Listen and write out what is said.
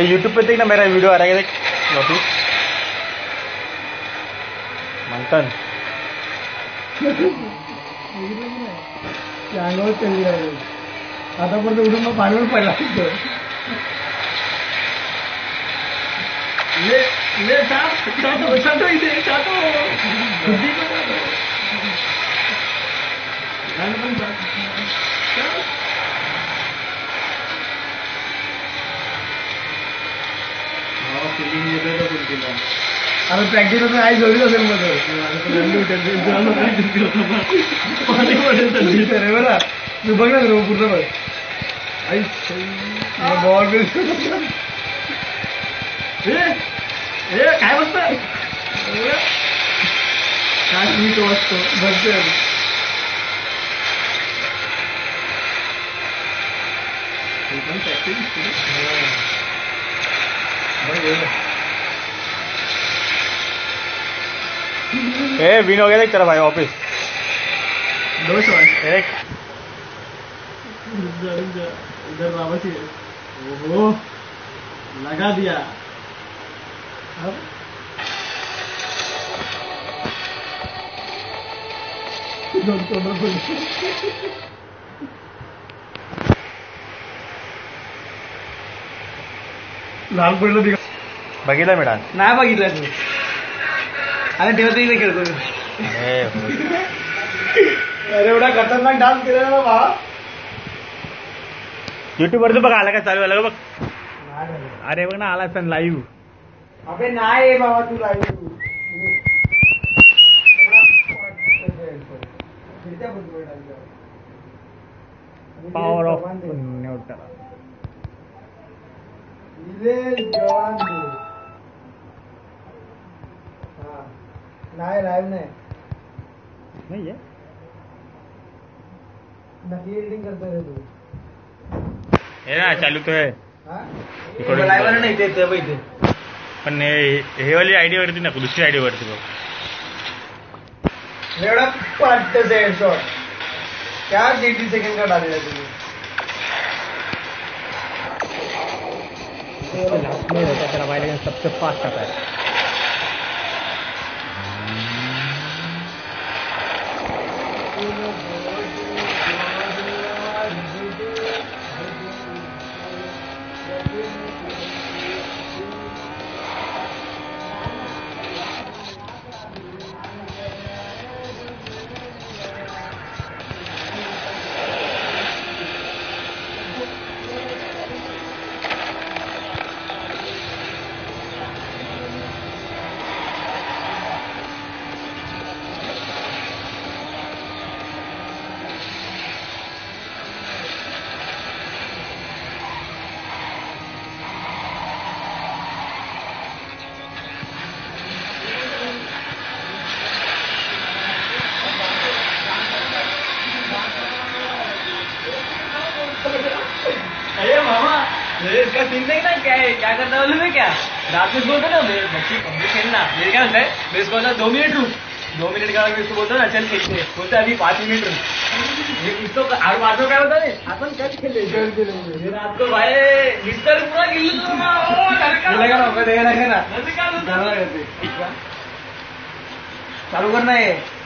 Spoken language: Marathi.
यूट्यूब पे देख ना, मेरा वीडियो आ रहा है, देख नोटिस मंथन अंगावर चली राहिले आतापर्यंत उडून मग पाणीवर पडला ले चाटो इथे चाटो आता प्रॅक्टिस होतं आई जोडीत असेल मग बरं तू बघ ना पूर्ण बघ आई बॉल काय बसत काय मी तो असतो बघतोय ए विन हो गया देख तेरा भाई वापिस एक इधर वापस ही ओहो लगा दिया अब लाल पडलं दिघा बघितला मी डान्स नाही बघितलं तू अरे ठेवत नाही खेळतो अरे एवढा खतरनाक डान्स केला ना बा युट्यूब वरती बघ आला काय चालू आलं बघ अरे बघ ना आला सण लाईव्ह अबे नाही बाबा तू लाईव्ह पॉवर ऑफ न्यूटन नाही लाईव्ह नाही नाही आहे नकली एडिटिंग करतो रे तू हे ना चालू तो आहे लाईव्ह नाही ते पाहिजे पण हे वाली आयडी वरती नको दुसरी आयडी वरती बघ एवढा पाच शॉट क्या 80 सेकंड का डालेला तुम्ही लास्ट में होता तेरा भाई लेकिन सबसे फास्ट आता है अरे मामा इसका सीन नहीं ना क्या है क्या करता बोलूं मैं क्या रात में बोलता ना मेरे बच्चे पब्लिक खेलना मेरे क्या होता है मैं इसको बोलता 2 मिनट रुक 2 मिनट का मैं इसको बोलता ना चल खेलते बोलता अभी 5 मिनट रुक इसको और बाद में क्या होता है अपन कल खेलेंगे रात को भाई बिस्तर पूरा खेलेगा ना देगा ना चालू करना है